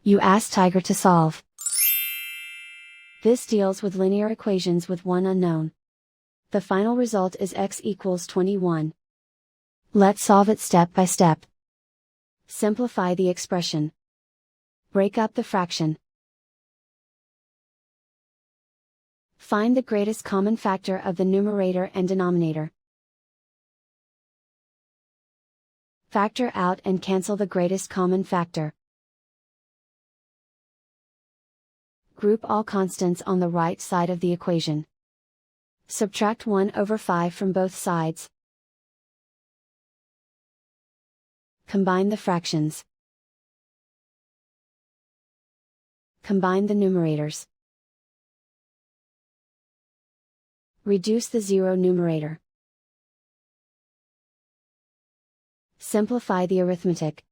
You ask Tiger to solve. This deals with linear equations with one unknown. The final result is x equals 21. Let's solve it step by step. Simplify the expression. Break up the fraction. Find the greatest common factor of the numerator and denominator. Factor out and cancel the greatest common factor. Group all constants on the right side of the equation. Subtract 1/5 from both sides. Combine the fractions. Combine the numerators. Reduce the zero numerator. Simplify the arithmetic.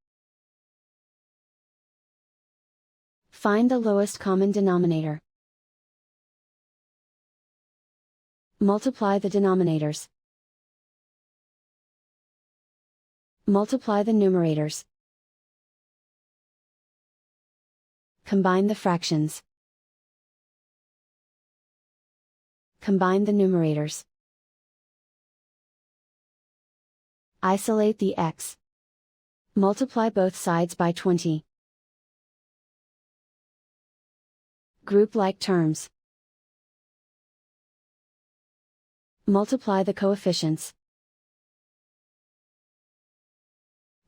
Find the lowest common denominator. Multiply the denominators. Multiply the numerators. Combine the fractions. Combine the numerators. Isolate the x. Multiply both sides by 20. Group like terms. Multiply the coefficients.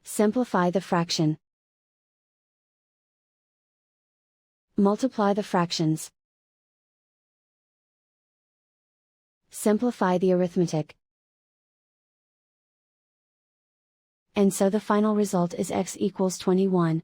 Simplify the fraction. Multiply the fractions. Simplify the arithmetic. And so the final result is x equals 21.